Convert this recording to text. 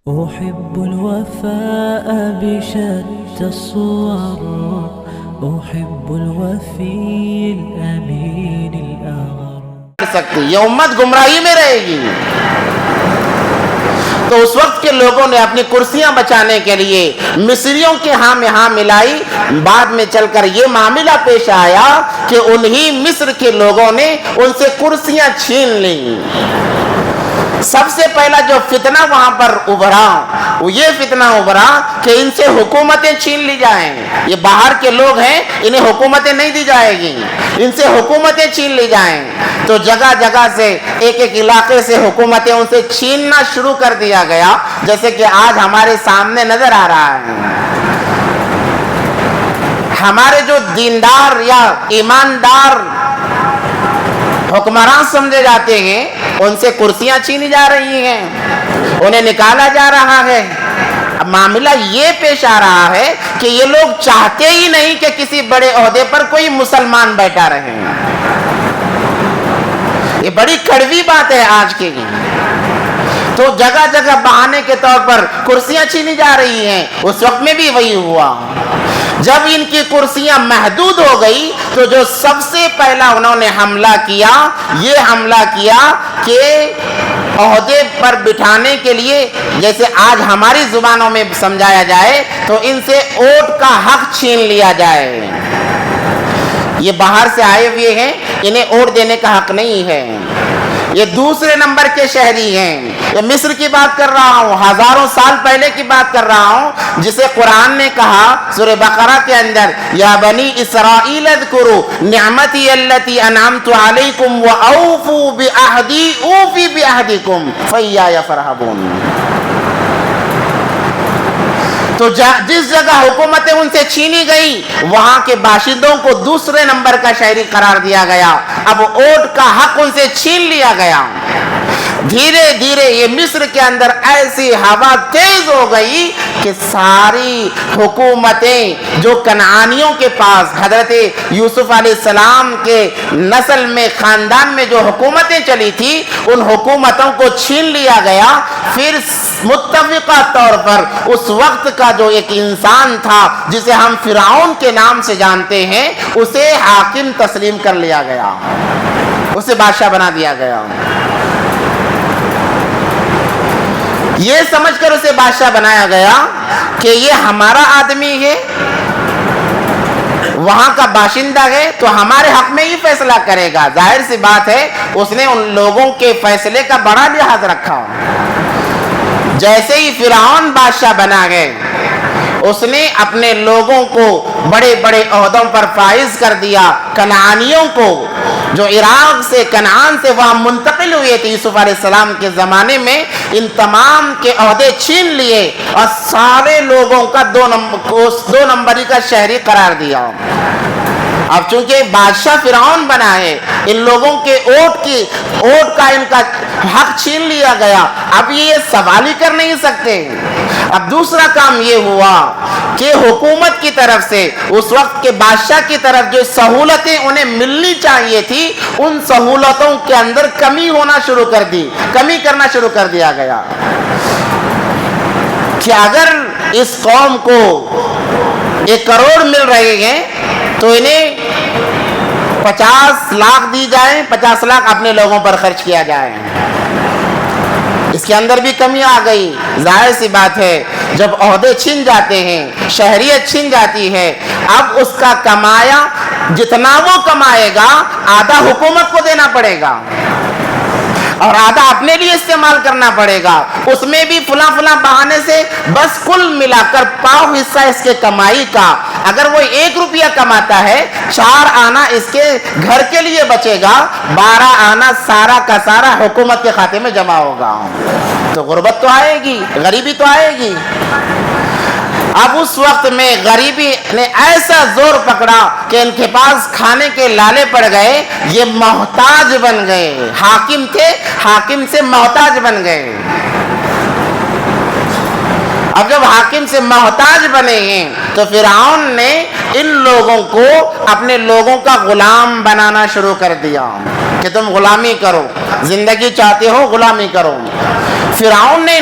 أحب الوفاء بشتى الصور أحب الوفي الأمين الأغر سکتی یہ امت گمراہی میں رہے گی. تو اس وقت کے لوگوں نے اپنی کرسیاں بچانے کے لیے مصریوں کے ہاں میں ہاں ملائی. بعد میں چل کر یہ معاملہ پیش آیا کہ انہی مصر کے لوگوں نے ان سے کرسیاں چھین لیں. سب سے پہلا جو فتنہ وہاں پر ابھرا وہ یہ فتنہ ابھرا کہ ان سے حکومتیں چھین لی جائیں. یہ باہر کے لوگ ہیں, انہیں حکومتیں نہیں دی جائے گی, ان سے حکومتیں چھین لی جائیں. تو جگہ جگہ سے ایک ایک علاقے سے حکومتیں ان سے چھیننا شروع کر دیا گیا, جیسے کہ آج ہمارے سامنے نظر آ رہا ہے. ہمارے جو دیندار یا ایماندار حکمران سمجھے جاتے ہیں ان سے کرسیاں چھینی جا رہی ہیں, انہیں نکالا جا رہا ہے. اب معاملہ یہ پیش آ رہا ہے کہ یہ لوگ چاہتے ہی نہیں کہ کسی بڑے عہدے پر کوئی مسلمان بیٹھا رہے. یہ بڑی کڑوی بات ہے آج کی. تو جگہ جگہ بہانے کے طور پر کرسیاں چھینی جا رہی ہیں. اس وقت میں بھی وہی ہوا. جب ان کی کرسیاں محدود ہو گئی تو جو سب سے پہلا انہوں نے حملہ کیا, یہ حملہ کیا کہ عہدے پر بٹھانے کے لیے, جیسے آج ہماری زبانوں میں سمجھایا جائے تو ان سے ووٹ کا حق چھین لیا جائے. یہ باہر سے آئے ہوئے ہیں, انہیں ووٹ دینے کا حق نہیں ہے. یہ دوسرے نمبر کے شہری ہیں. یہ مصر کی بات کر رہا ہوں, ہزاروں سال پہلے کی بات کر رہا ہوں, جسے قرآن نے کہا سورہ بقرہ کے اندر, یا بنی اسرائیل اذکروا نعمتی التی انعمت علیکم واوفوا بعہدی اوفی بعہدکم فایای فارہبون. تو جس جگہ حکومتیں ان سے چھینی گئی وہاں کے باشندوں کو دوسرے نمبر کا شہری قرار دیا گیا. اب ووٹ کا حق ان سے چھین لیا گیا. دھیرے دھیرے یہ مصر کے اندر ایسی ہوا تیز ہو گئی کہ ساری حکومتیں جو کنعانیوں کے پاس حضرت یوسف علیہ السلام کے نسل میں خاندان میں جو حکومتیں چلی تھی ان حکومتوں کو چھین لیا گیا. پھر متفقہ طور پر اس وقت کا جو ایک انسان تھا جسے ہم فرعون کے نام سے جانتے ہیں, اسے حاکم تسلیم کر لیا گیا, اسے بادشاہ بنا دیا گیا. یہ سمجھ کر اسے بادشاہ بنایا گیا کہ یہ ہمارا آدمی ہے, وہاں کا باشندہ ہے, تو ہمارے حق میں ہی فیصلہ کرے گا. ظاہر سی بات ہے اس نے ان لوگوں کے فیصلے کا بڑا لحاظ رکھا. جیسے ہی فرعون بادشاہ بنا گئے اس نے اپنے لوگوں کو بڑے بڑے عہدوں پر فائز کر دیا. کنعانیوں کو جو عراق سے کنعان سے وہاں منتقل ہوئے تھے یوسف علیہ السلام کے زمانے میں, ان تمام کے عہدے چھین لیے اور سارے لوگوں کا دو نمبری کا شہری قرار دیا. اب چونکہ بادشاہ فرعون بنا ہے, ان لوگوں کے ووٹ کا ان کا حق چھین لیا گیا. اب یہ سوال ہی کر نہیں سکتے. اب دوسرا کام یہ ہوا کہ حکومت کی طرف سے اس وقت کے بادشاہ کی طرف جو سہولتیں انہیں ملنی چاہیے تھی ان سہولتوں کے اندر کمی کرنا شروع کر دیا گیا. کہ اگر اس قوم کو 1 کروڑ مل رہے ہیں تو انہیں 50 لاکھ دی جائیں, 50 لاکھ اپنے لوگوں پر خرچ کیا جائے. اس کے اندر بھی کمی آ گئی. ظاہر سی بات ہے جب عہدے چھن جاتے ہیں, شہریت چھن جاتی ہے, اب اس کا کمایا جتنا وہ کمائے گا آدھا حکومت کو دینا پڑے گا اور آدھا اپنے لیے استعمال کرنا پڑے گا. اس میں بھی فلاں بہانے سے بس کل ملا کر پاؤ حصہ اس کے کمائی کا, اگر وہ 1 روپیہ کماتا ہے 4 آنا اس کے گھر کے لیے بچے گا, 12 آنا سارا کا سارا حکومت کے کھاتے میں جمع ہوگا. تو غربت تو آئے گی, غریبی تو آئے گی. اب اس وقت میں غریبی نے ایسا زور پکڑا کہ ان کے پاس کھانے کے لالے پڑ گئے, یہ محتاج بن گئے. حاکم تھے, حاکم سے محتاج بن گئے. اب جب حاکم سے محتاج بنے ہیں تو فرعون نے ان لوگوں کو اپنے لوگوں کا غلام بنانا شروع کر دیا کہ تم غلامی کرو, زندگی چاہتے ہو غلامی کرو. فرعون نے